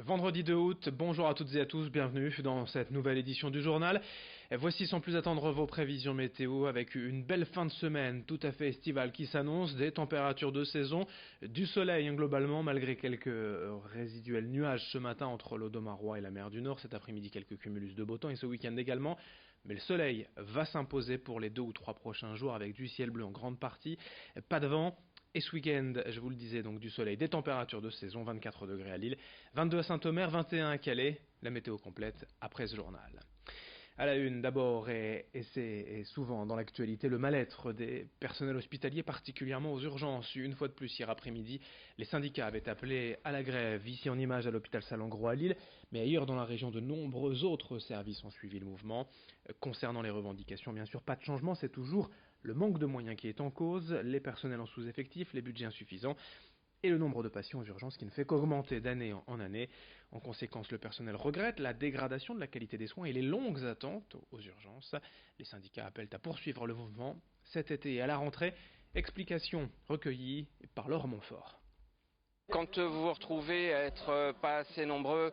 Vendredi 2 août, bonjour à toutes et à tous, bienvenue dans cette nouvelle édition du journal. Voici sans plus attendre vos prévisions météo avec une belle fin de semaine tout à fait estivale qui s'annonce, des températures de saison, du soleil globalement malgré quelques résiduels nuages ce matin entre l'Audomarois et la mer du Nord, cet après-midi quelques cumulus de beau temps et ce week-end également. Mais le soleil va s'imposer pour les 2 ou 3 prochains jours avec du ciel bleu en grande partie, pas de vent. Et ce week-end, je vous le disais, donc du soleil, des températures de saison, 24 degrés à Lille, 22 à Saint-Omer, 21 à Calais, la météo complète après ce journal. À la une, d'abord, et c'est souvent dans l'actualité, le mal-être des personnels hospitaliers, particulièrement aux urgences. Une fois de plus, hier après-midi, les syndicats avaient appelé à la grève, ici en image à l'hôpital Salengro à Lille, mais ailleurs dans la région, de nombreux autres services ont suivi le mouvement. Concernant les revendications, bien sûr, pas de changement, c'est toujours le manque de moyens qui est en cause, les personnels en sous-effectif, les budgets insuffisants, et le nombre de patients aux urgences qui ne fait qu'augmenter d'année en année. En conséquence, le personnel regrette la dégradation de la qualité des soins et les longues attentes aux urgences. Les syndicats appellent à poursuivre le mouvement cet été et à la rentrée. Explications recueillies par Laure Montfort. Quand vous vous retrouvez à être pas assez nombreux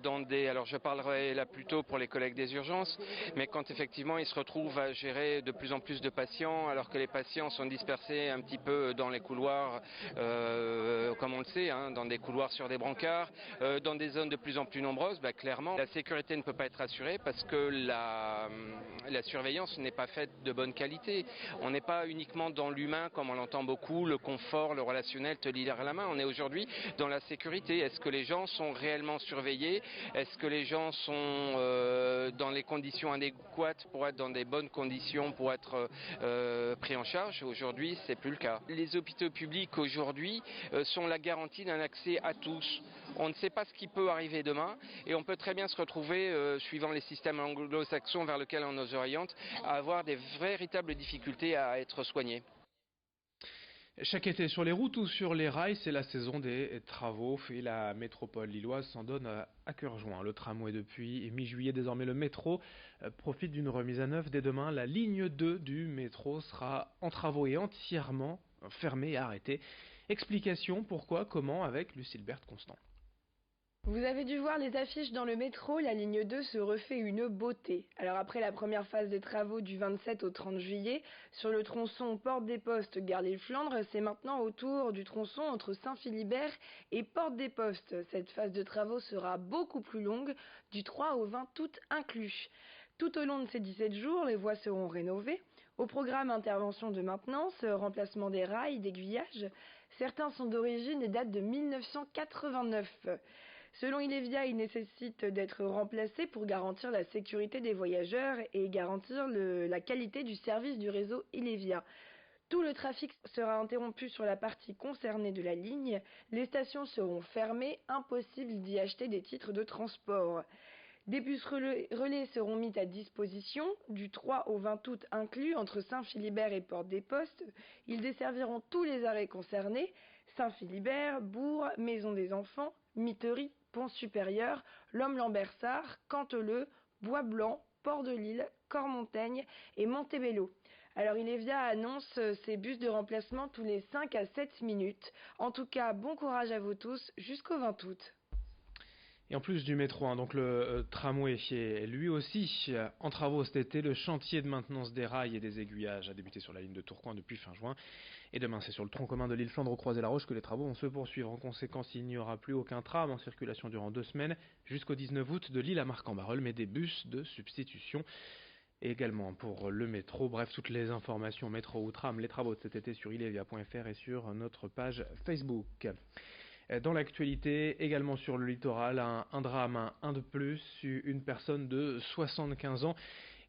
dans des... Alors je parlerai là plutôt pour les collègues des urgences, mais quand effectivement ils se retrouvent à gérer de plus en plus de patients, alors que les patients sont dispersés un petit peu dans les couloirs, comme on le sait, dans des couloirs sur des brancards, dans des zones de plus en plus nombreuses, clairement la sécurité ne peut pas être assurée parce que la surveillance n'est pas faite de bonne qualité. On n'est pas uniquement dans l'humain comme on l'entend beaucoup, le confort, le relationnel, te lire à la main. On est aujourd'hui dans la sécurité. Est-ce que les gens sont réellement surveillés? Est-ce que les gens sont dans les conditions adéquates pour être dans des bonnes conditions pour être pris en charge? Aujourd'hui, c'est plus le cas. Les hôpitaux publics aujourd'hui sont la garantie d'un accès à tous. On ne sait pas ce qui peut arriver demain et on peut très bien se retrouver, suivant les systèmes anglo-saxons vers lesquels on nous oriente, à avoir des véritables difficultés à être soignés. Chaque été sur les routes ou sur les rails, c'est la saison des travaux et la métropole lilloise s'en donne à cœur joint. Le tramway depuis mi-juillet, désormais le métro, profite d'une remise à neuf. Dès demain, la ligne 2 du métro sera en travaux et entièrement fermée et arrêtée. Explication pourquoi, comment avec Lucille Berthe-Constant. Vous avez dû voir les affiches dans le métro, la ligne 2 se refait une beauté. Alors après la première phase des travaux du 27 au 30 juillet, sur le tronçon Porte des Postes Gare des Flandres, c'est maintenant au tour du tronçon entre Saint-Philibert et Porte des Postes. Cette phase de travaux sera beaucoup plus longue, du 3 au 20 août inclus. Tout au long de ces 17 jours, les voies seront rénovées. Au programme intervention de maintenance, remplacement des rails, d'aiguillage. Certains sont d'origine et datent de 1989. Selon Ilevia, il nécessite d'être remplacé pour garantir la sécurité des voyageurs et garantir la qualité du service du réseau Ilevia. Tout le trafic sera interrompu sur la partie concernée de la ligne. Les stations seront fermées, impossible d'y acheter des titres de transport. Des bus relais seront mis à disposition du 3 au 20 août inclus entre Saint-Philibert et Porte des Postes. Ils desserviront tous les arrêts concernés: Saint-Philibert, Bourg, Maison des Enfants, Miterie, Pont Supérieur, L'Homme-Lambersart, Canteleu, Bois-Blanc, Port-de-Lille, Cormontaigne et Montebello. Alors Ilevia annonce ces bus de remplacement tous les 5 à 7 minutes. En tout cas, bon courage à vous tous jusqu'au 20 août. Et en plus du métro, donc le tramway est lui aussi en travaux cet été. Le chantier de maintenance des rails et des aiguillages a débuté sur la ligne de Tourcoing depuis fin juin. Et demain, c'est sur le tronc commun de l'île Flandre au Croisé-la-Roche que les travaux vont se poursuivre. En conséquence, il n'y aura plus aucun tram en circulation durant 2 semaines jusqu'au 19 août de Lille à Marcq-en-Barœul, mais des bus de substitution. Et également pour le métro. Bref, toutes les informations métro ou tram, les travaux de cet été sur ilevia.fr et sur notre page Facebook. Dans l'actualité, également sur le littoral, un drame, un de plus. Une personne de 75 ans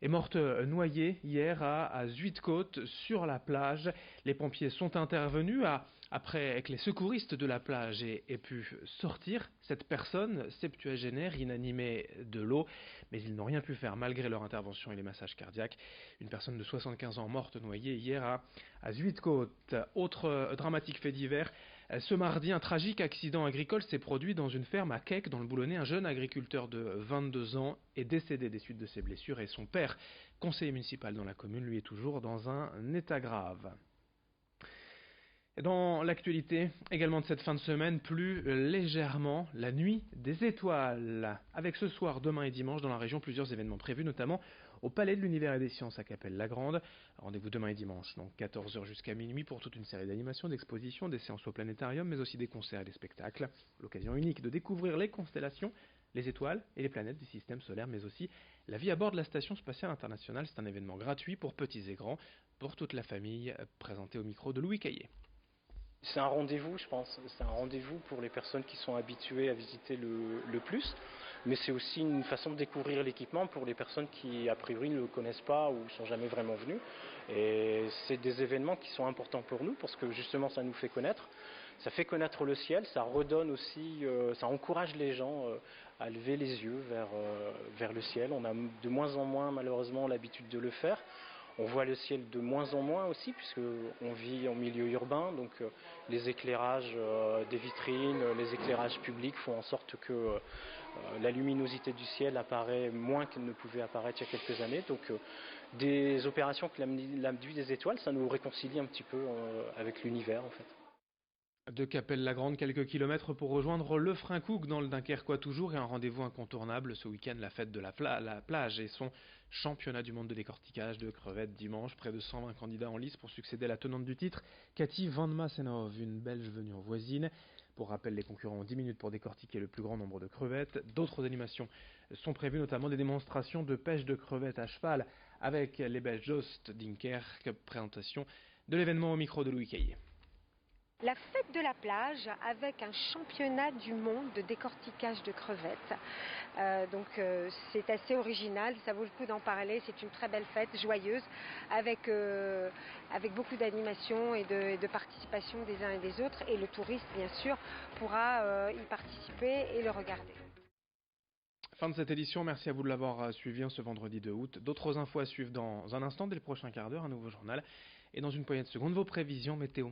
est morte noyée hier à Zuidcote sur la plage. Les pompiers sont intervenus après que les secouristes de la plage aient pu sortir cette personne septuagénaire inanimée de l'eau, mais ils n'ont rien pu faire malgré leur intervention et les massages cardiaques. Une personne de 75 ans morte noyée hier à Zuidcote. Autre dramatique fait divers, ce mardi, un tragique accident agricole s'est produit dans une ferme à Keck, dans le Boulonnais. Un jeune agriculteur de 22 ans est décédé des suites de ses blessures et son père, conseiller municipal dans la commune, lui est toujours dans un état grave. Dans l'actualité également de cette fin de semaine, plus légèrement, la nuit des étoiles. Avec ce soir, demain et dimanche dans la région, plusieurs événements prévus, notamment au Palais de l'Univers et des Sciences à Capelle-la-Grande. Rendez-vous demain et dimanche, donc 14 h jusqu'à minuit pour toute une série d'animations, d'expositions, des séances au planétarium, mais aussi des concerts et des spectacles. L'occasion unique de découvrir les constellations, les étoiles et les planètes du système solaire, mais aussi la vie à bord de la Station Spatiale Internationale. C'est un événement gratuit pour petits et grands, pour toute la famille, présenté au micro de Louis Caillé. C'est un rendez-vous, je pense. C'est un rendez-vous pour les personnes qui sont habituées à visiter le plus. Mais c'est aussi une façon de découvrir l'équipement pour les personnes qui, a priori, ne le connaissent pas ou ne sont jamais vraiment venues. Et c'est des événements qui sont importants pour nous parce que justement, ça nous fait connaître. Ça fait connaître le ciel, ça redonne aussi, ça encourage les gens à lever les yeux vers le ciel. On a de moins en moins, malheureusement, l'habitude de le faire. On voit le ciel de moins en moins aussi, puisqu'on vit en milieu urbain, donc les éclairages des vitrines, les éclairages publics font en sorte que la luminosité du ciel apparaît moins qu'elle ne pouvait apparaître il y a quelques années. Donc des opérations que la nuit des étoiles, ça nous réconcilie un petit peu avec l'univers en fait. De Capelle-la-Grande, quelques kilomètres pour rejoindre le Frincoug dans le Dunkerquois toujours, et un rendez-vous incontournable ce week-end, la fête de la plage et son championnat du monde de décortiquage de crevettes dimanche. Près de 120 candidats en lice pour succéder à la tenante du titre, Cathy Van Massenhoff, une Belge venue en voisine. Pour rappel, les concurrents ont 10 minutes pour décortiquer le plus grand nombre de crevettes. D'autres animations sont prévues, notamment des démonstrations de pêche de crevettes à cheval avec les Belges Joost Dinkerk. Présentation de l'événement au micro de Louis Caillé. La fête de la plage avec un championnat du monde de décortiquage de crevettes. C'est assez original, ça vaut le coup d'en parler. C'est une très belle fête, joyeuse, avec beaucoup d'animation et de participation des uns et des autres. Et le touriste, bien sûr, pourra y participer et le regarder. Fin de cette édition, merci à vous de l'avoir suivi en ce vendredi 2 août. D'autres infos à suivre dans un instant, dès le prochain quart d'heure, un nouveau journal. Et dans une poignée de secondes, vos prévisions météo.